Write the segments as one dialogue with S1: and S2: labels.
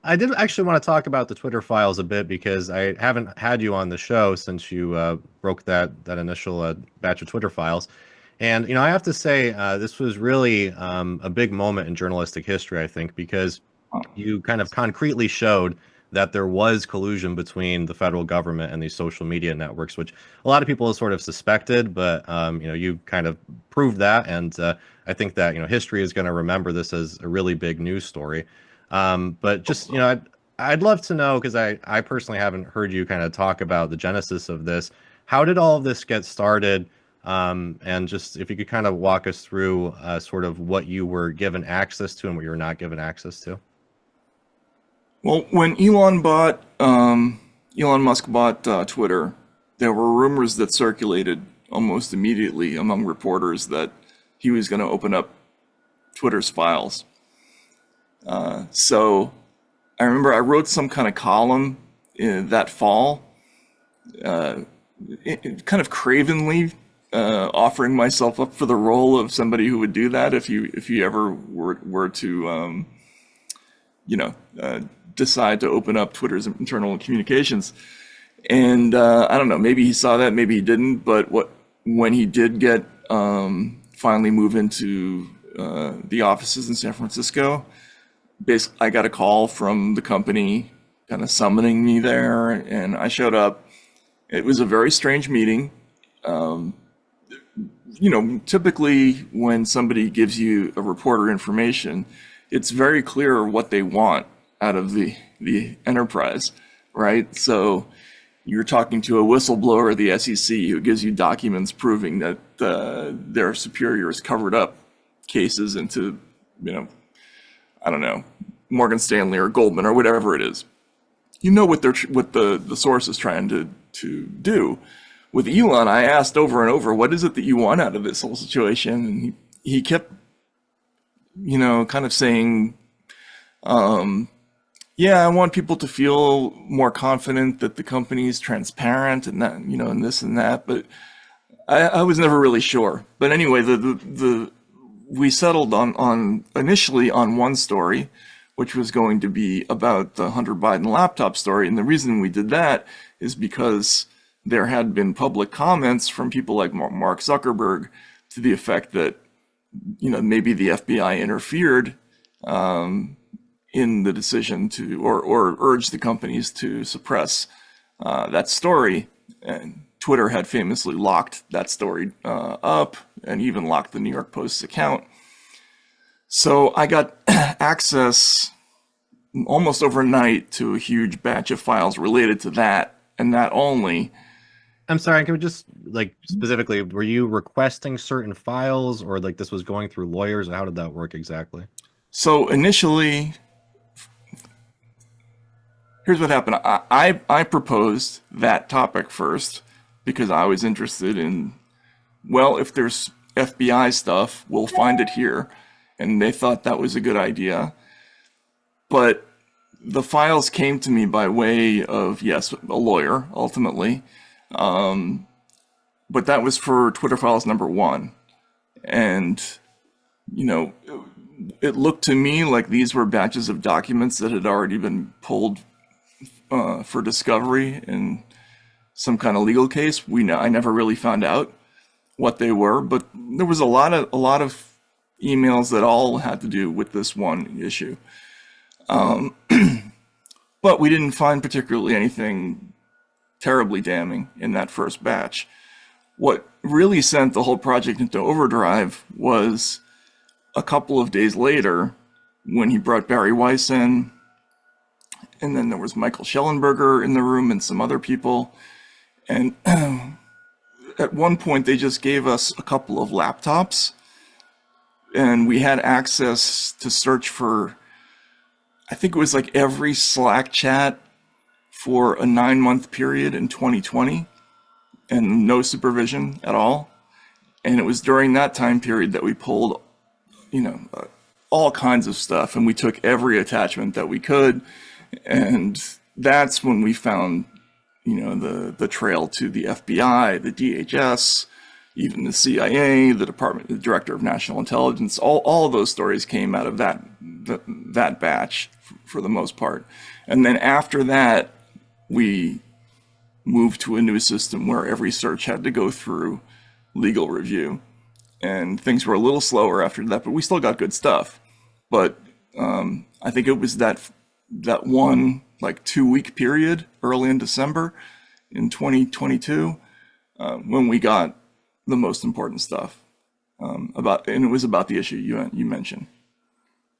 S1: I did actually want to talk about the Twitter files a bit because I haven't had you on the show since you broke that initial batch of Twitter files. And I have to say this was really a big moment in journalistic history, I think, because you kind of concretely showed that there was collusion between the federal government and these social media networks, which a lot of people have sort of suspected, but you kind of proved that, and I think that history is going to remember this as a really big news story. But just I'd love to know because I personally haven't heard you kind of talk about the genesis of this. How did all of this get started? And just if you could kind of walk us through sort of what you were given access to and what you were not given access to.
S2: Well, when Elon Musk bought Twitter, there were rumors that circulated almost immediately among reporters that he was going to open up Twitter's files. So I remember I wrote some kind of column that fall, kind of cravenly offering myself up for the role of somebody who would do that if you ever were to decide to open up Twitter's internal communications. And I don't know, maybe he saw that, maybe he didn't. But when he did get finally move into the offices in San Francisco, basically I got a call from the company kind of summoning me there, and I showed up. It was a very strange meeting. Typically when somebody gives you a reporter information, it's very clear what they want out of the enterprise, right? So you're talking to a whistleblower at the SEC who gives you documents proving that their superiors covered up cases into, I don't know, Morgan Stanley or Goldman or whatever it is. You know what the source is trying to do. With Elon, I asked over and over, what is it that you want out of this whole situation? And he kept, kind of saying, yeah, I want people to feel more confident that the company is transparent and that, and this and that. But I was never really sure. But anyway, we settled on initially on one story, which was going to be about the Hunter Biden laptop story. And the reason we did that is because there had been public comments from people like Mark Zuckerberg to the effect that, maybe the FBI interfered in the decision to, or urged the companies to suppress that story. And Twitter had famously locked that story up and even locked the New York Post's account. So I got access almost overnight to a huge batch of files related to that and that only.
S1: I'm sorry, can we just specifically, were you requesting certain files or this was going through lawyers, or how did that work exactly?
S2: So initially, here's what happened. I proposed that topic first because I was interested in, well, if there's FBI stuff, we'll find it here. And they thought that was a good idea. But the files came to me by way of, yes, a lawyer, ultimately. But that was for Twitter files number 1. And, it looked to me like these were batches of documents that had already been pulled for discovery in some kind of legal case. I never really found out what they were, but there was a lot of emails that all had to do with this one issue. But we didn't find particularly anything terribly damning in that first batch. What really sent the whole project into overdrive was a couple of days later when he brought Barry Weiss in, and then there was Michael Schellenberger in the room and some other people. And at one point they just gave us a couple of laptops and we had access to search for, I think it was every Slack chat for a 9-month period in 2020 and no supervision at all. And it was during that time period that we pulled, all kinds of stuff, and we took every attachment that we could. And that's when we found, the trail to the FBI, the DHS, even the CIA, the Director of National Intelligence, all of those stories came out of that batch for the most part. And then after that, we moved to a new system where every search had to go through legal review. And things were a little slower after that, but we still got good stuff. But I think it was that one like 2 week period early in December in 2022 when we got the most important stuff and it was about the issue you mentioned.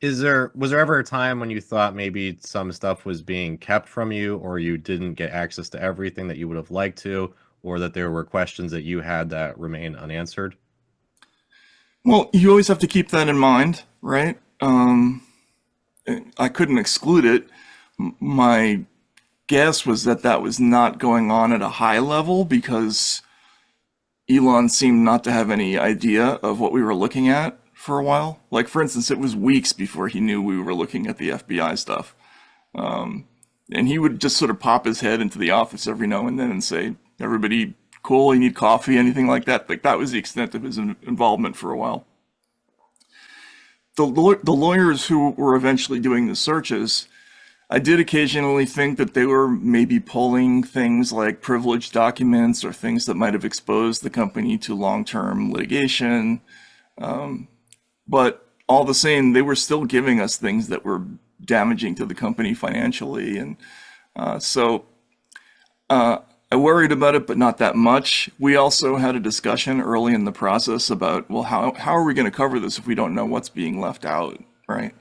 S1: Was there ever a time when you thought maybe some stuff was being kept from you, or you didn't get access to everything that you would have liked to, or that there were questions that you had that remain unanswered?
S2: Well, you always have to keep that in mind, right? I couldn't exclude it. My guess was that that was not going on at a high level because Elon seemed not to have any idea of what we were looking at for a while. Like, for instance, it was weeks before he knew we were looking at the FBI stuff. And he would just sort of pop his head into the office every now and then and say, everybody cool, you need coffee, anything like that. Like, that was the extent of his involvement for a while. The lawyers who were eventually doing the searches, I did occasionally think that they were maybe pulling things like privileged documents or things that might have exposed the company to long-term litigation. But all the same, they were still giving us things that were damaging to the company financially. And so I worried about it, but not that much. We also had a discussion early in the process about, well, how are we going to cover this if we don't know what's being left out, right?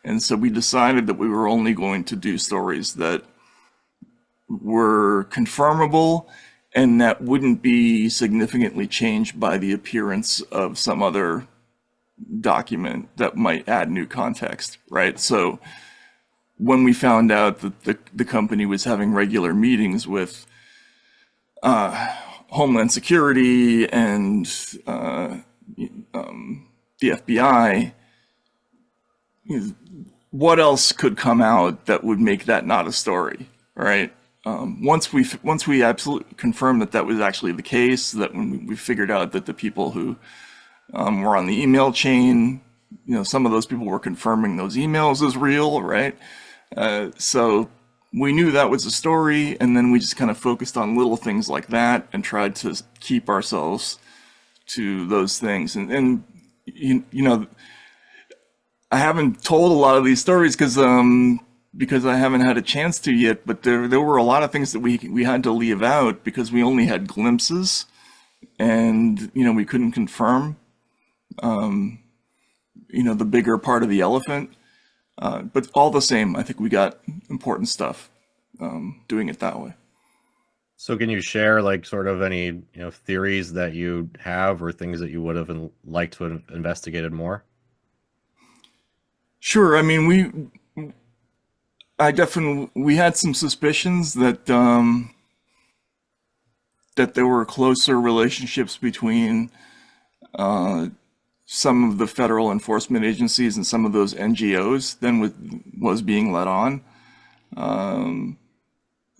S2: And so we decided that we were only going to do stories that were confirmable and that wouldn't be significantly changed by the appearance of some other document that might add new context, right? So when we found out that the company was having regular meetings with Homeland Security and the FBI, what else could come out that would make that not a story, right? Once we absolutely confirmed that that was actually the case, that when we figured out that the people who were on the email chain, some of those people were confirming those emails as real, right? So we knew that was a story, and then we just kind of focused on little things like that and tried to keep ourselves to those things. And I haven't told a lot of these stories because I haven't had a chance to yet, but there were a lot of things that we had to leave out because we only had glimpses, and we couldn't confirm the bigger part of the elephant. But all the same, I think we got important stuff doing it that way.
S1: So can you share like sort of any, theories that you have or things that you would have liked to have investigated more?
S2: Sure. I mean, we had some suspicions that that there were closer relationships between some of the federal enforcement agencies and some of those NGOs than was being let on.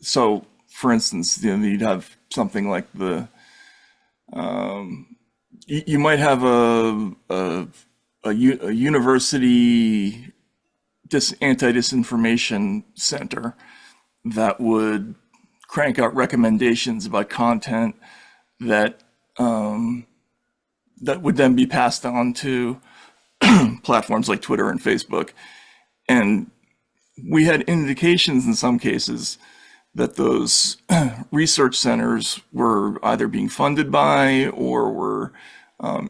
S2: So, for instance, you'd have something like you might have a university anti-disinformation center that would crank out recommendations about content that that would then be passed on to platforms like Twitter and Facebook. And we had indications in some cases that those research centers were either being funded by or were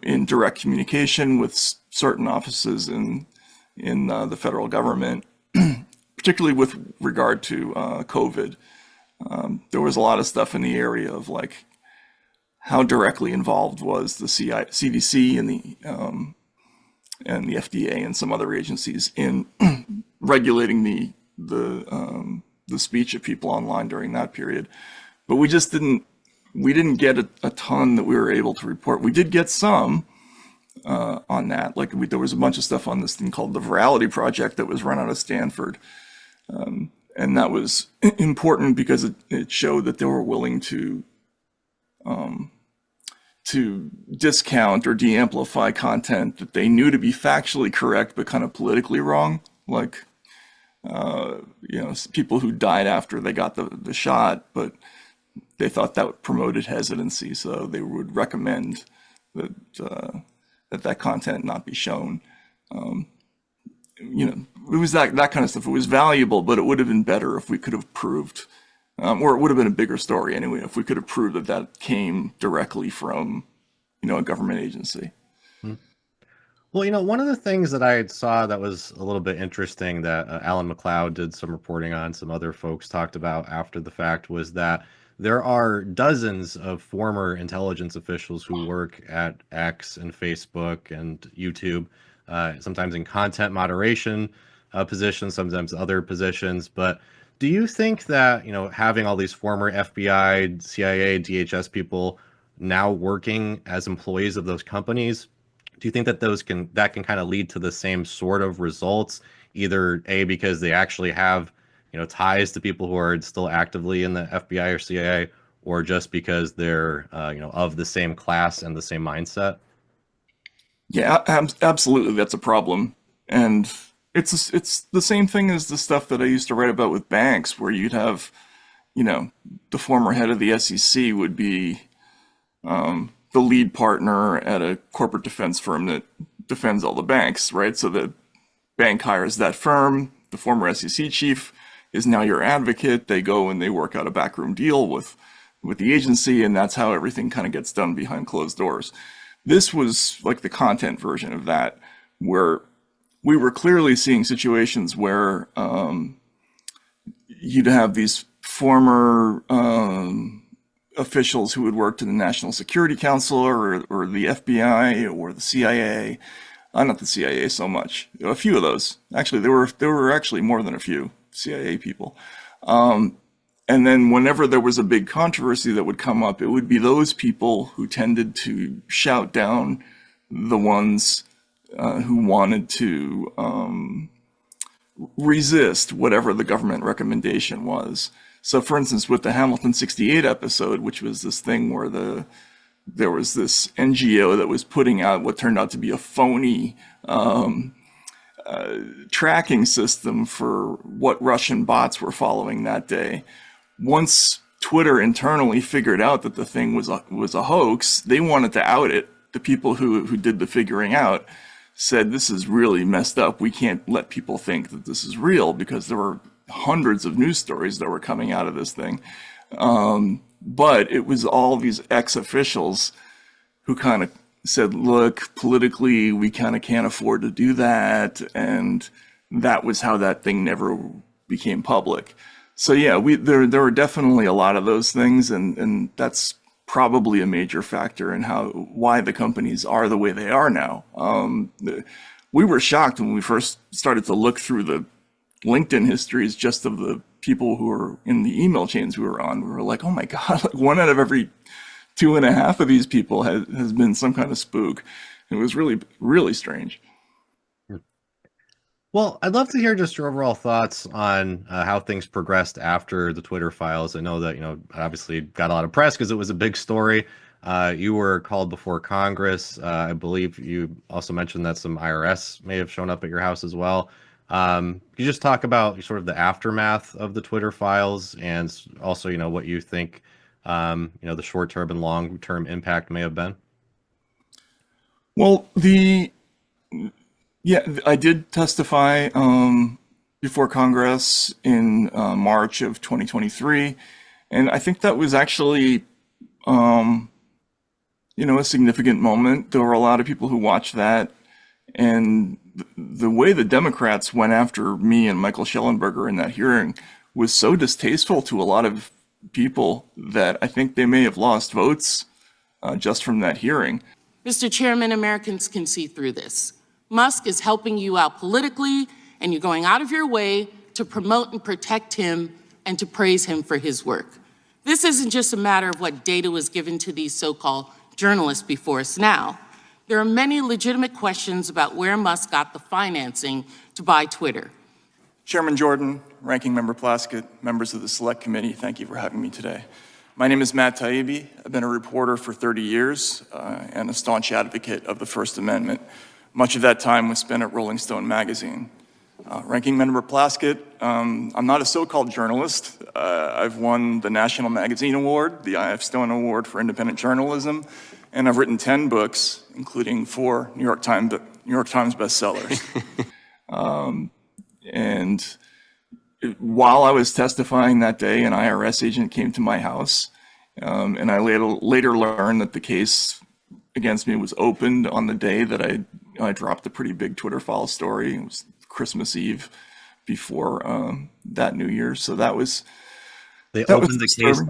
S2: in direct communication with certain offices in the federal government, particularly with regard to COVID. There was a lot of stuff in the area of like how directly involved was the CDC and the FDA and some other agencies in regulating the speech of people online during that period. But we didn't get a ton that we were able to report. We did get some on that. Like there was a bunch of stuff on this thing called the Virality Project that was run out of Stanford. And that was important because it showed that they were willing to to discount or de-amplify content that they knew to be factually correct but kind of politically wrong, like people who died after they got the shot, but they thought that promoted hesitancy, so they would recommend that that content not be shown. It was that kind of stuff. It was valuable, but it would have been better if we could have proved, or it would have been a bigger story anyway, if we could have proved that that came directly from, a government agency.
S1: Well, one of the things that I saw that was a little bit interesting that Alan McLeod did some reporting on, some other folks talked about after the fact, was that there are dozens of former intelligence officials who work at X and Facebook and YouTube, sometimes in content moderation positions, sometimes other positions. But do you think that, having all these former FBI, CIA, DHS people now working as employees of those companies, do you think that that can kind of lead to the same sort of results, either A, because they actually have, ties to people who are still actively in the FBI or CIA, or just because they're, of the same class and the same mindset?
S2: Yeah, absolutely, that's a problem, and it's the same thing as the stuff that I used to write about with banks, where you'd have, the former head of the SEC would be the lead partner at a corporate defense firm that defends all the banks, right? So the bank hires that firm. The former SEC chief is now your advocate. They go and they work out a backroom deal with the agency, and that's how everything kind of gets done behind closed doors. This was like the content version of that, where we were clearly seeing situations where you'd have these former officials who had worked in the National Security Council or the FBI or the CIA. Not the CIA so much. A few of those. Actually, there were actually more than a few CIA people. And then whenever there was a big controversy that would come up, it would be those people who tended to shout down the ones who wanted to resist whatever the government recommendation was. So, for instance, with the Hamilton 68 episode, which was this thing where there was this NGO that was putting out what turned out to be a phony tracking system for what Russian bots were following that day. Once Twitter internally figured out that the thing was a hoax, they wanted to out it. The people who did the figuring out said, this is really messed up. We can't let people think that this is real, because there were hundreds of news stories that were coming out of this thing. But it was all these ex-officials who kind of said, look, politically, we kind of can't afford to do that. And that was how that thing never became public. So yeah, there were definitely a lot of those things, and that's probably a major factor in why the companies are the way they are now. We were shocked when we first started to look through the LinkedIn histories just of the people who were in the email chains we were on. We were like, oh my God, like 1 out of every 2.5 of these people has been some kind of spook. It was really, really strange.
S1: Well, I'd love to hear just your overall thoughts on how things progressed after the Twitter files. I know that, obviously got a lot of press because it was a big story. You were called before Congress. I believe you also mentioned that some IRS may have shown up at your house as well. Can you just talk about sort of the aftermath of the Twitter files, and also, what you think, the short-term and long-term impact may have been?
S2: Well, I did testify before Congress in March of 2023, and I think that was actually, a significant moment. There were a lot of people who watched that, and the way the Democrats went after me and Michael Schellenberger in that hearing was so distasteful to a lot of people that I think they may have lost votes just from that hearing.
S3: Mr. Chairman, Americans can see through this. Musk is helping you out politically, and you're going out of your way to promote and protect him and to praise him for his work. This isn't just a matter of what data was given to these so-called journalists before us now. There are many legitimate questions about where Musk got the financing to buy Twitter.
S2: Chairman Jordan, Ranking Member Plaskett, members of the Select Committee, thank you for having me today. My name is Matt Taibbi. I've been a reporter for 30 years and a staunch advocate of the First Amendment. Much of that time was spent at Rolling Stone magazine. Ranking Member Plaskett, I'm not a so-called journalist. I've won the National Magazine Award, the I.F. Stone Award for Independent Journalism, and I've written 10 books, including 4 New York Times bestsellers. And while I was testifying that day, an IRS agent came to my house, and I later learned that the case against me was opened on the day that I dropped a pretty big Twitter file story. It was Christmas Eve before that New Year, so that was
S1: opened the case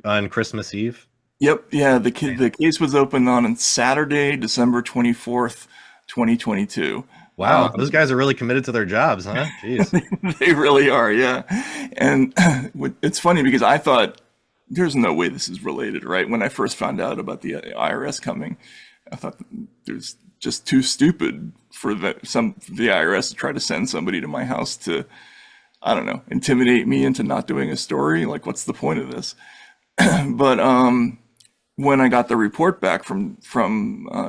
S1: on Christmas Eve.
S2: Yep, yeah, the case was opened on Saturday, December 24th, 2022.
S1: Wow, those guys are really committed to their jobs, huh? Jeez.
S2: They really are, yeah. And it's funny because I thought, there's no way this is related, right? When I first found out about the IRS coming, I thought there's just too stupid for the IRS to try to send somebody to my house to, I don't know, intimidate me into not doing a story. Like, what's the point of this? But when I got the report back from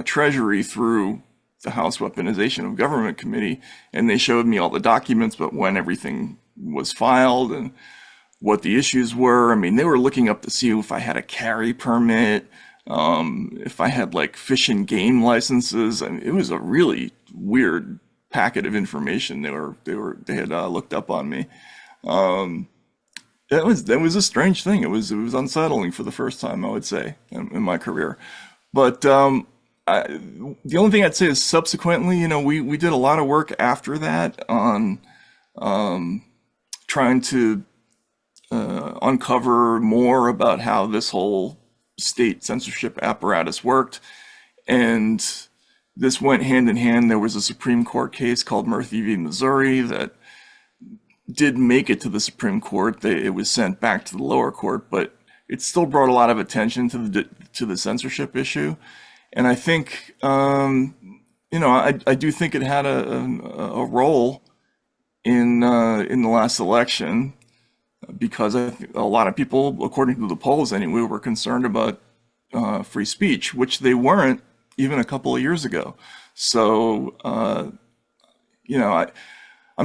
S2: Treasury through the House Weaponization of Government Committee, and they showed me all the documents, but when everything was filed and what the issues were. I mean, they were looking up to see if I had a carry permit, if I had like fish and game licenses. I mean, it was a really weird packet of information they had looked up on me. That was a strange thing. It was unsettling for the first time, I would say, in my career. But the only thing I'd say is subsequently, we did a lot of work after that on trying to uncover more about how this whole state censorship apparatus worked. And this went hand in hand. There was a Supreme Court case called Murphy v. Missouri that did make it to the Supreme Court. It was sent back to the lower court, but it still brought a lot of attention to the censorship issue. And I think, I do think it had a role in the last election, because a lot of people, according to the polls anyway, were concerned about free speech, which they weren't even a couple of years ago. So, I'm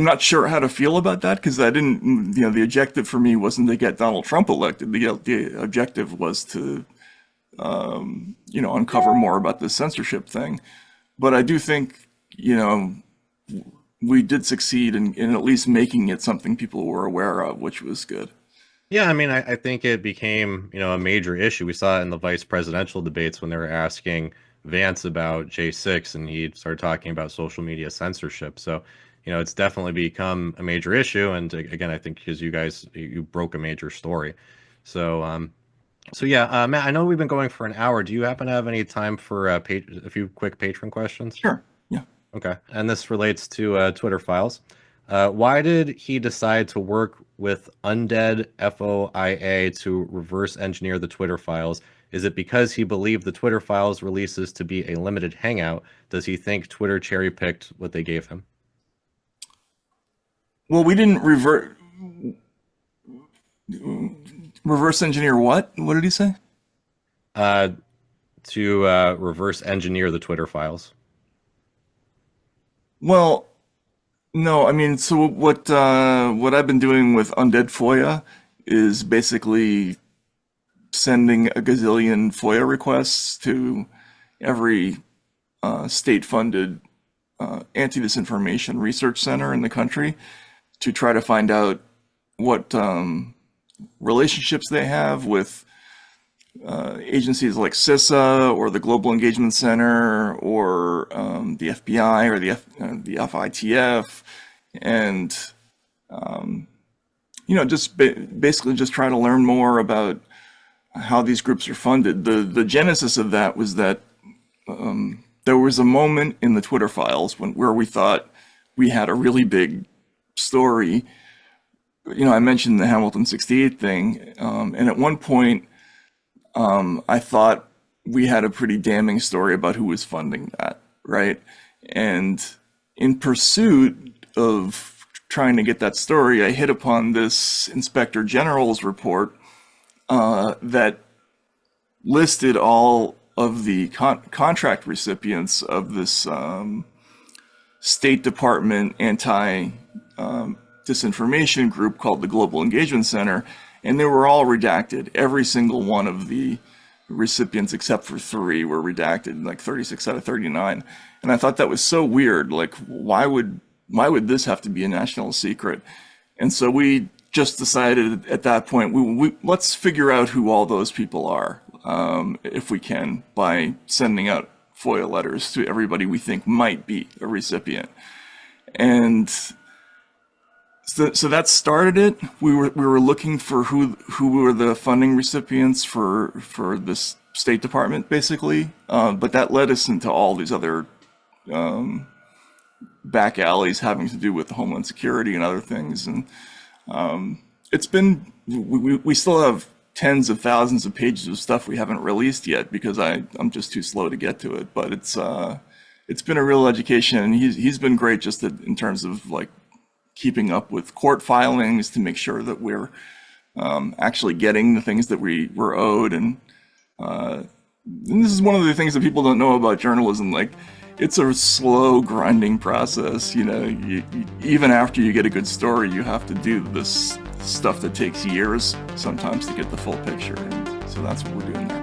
S2: not sure how to feel about that, because I didn't, the objective for me wasn't to get Donald Trump elected. The objective was to uncover more about this censorship thing. But I do think, we did succeed in at least making it something people were aware of, which was good.
S1: Yeah, I mean, I think it became, a major issue. We saw it in the vice presidential debates when they were asking Vance about J6, and he started talking about social media censorship. So, it's definitely become a major issue. And again, I think because you broke a major story. So, yeah, Matt, I know we've been going for an hour. Do you happen to have any time for a few quick patron questions?
S2: Sure. Yeah.
S1: Okay. And this relates to Twitter files. Why did he decide to work with Undead FOIA to reverse engineer the Twitter files? Is it because he believed the Twitter files releases to be a limited hangout? Does he think Twitter cherry-picked what they gave him?
S2: Well, we didn't reverse engineer what? What did he say?
S1: To reverse engineer the Twitter files.
S2: Well, no, I mean, so what I've been doing with Undead FOIA is basically sending a gazillion FOIA requests to every state-funded anti-disinformation research center in the country to try to find out what relationships they have with agencies like CISA or the Global Engagement Center or the FBI or the FITF, and just basically just try to learn more about how these groups are funded. The genesis of that was that there was a moment in the Twitter files where we thought we had a really big story. I mentioned the Hamilton 68 thing, and at one point I thought we had a pretty damning story about who was funding that, right? And in pursuit of trying to get that story, I hit upon this Inspector General's report that listed all of the contract recipients of this State Department anti-disinformation group called the Global Engagement Center, and they were all redacted. Every single one of the recipients except for 3 were redacted, like 36 out of 39. And I thought that was so weird. Like, why would this have to be a national secret? And so we just decided at that point, let's figure out who all those people are, if we can, by sending out FOIA letters to everybody we think might be a recipient. And so that started it. We were looking for who were the funding recipients for this State Department, basically. But that led us into all these other back alleys having to do with Homeland Security and other things. And it's been, we still have tens of thousands of pages of stuff we haven't released yet because I'm just too slow to get to it. But it's been a real education, and he's been great just in terms of like keeping up with court filings to make sure that we're actually getting the things that we were owed. And this is one of the things that people don't know about journalism. Like, it's a slow, grinding process. You know, even after you get a good story, you have to do this stuff that takes years sometimes to get the full picture. And so that's what we're doing there.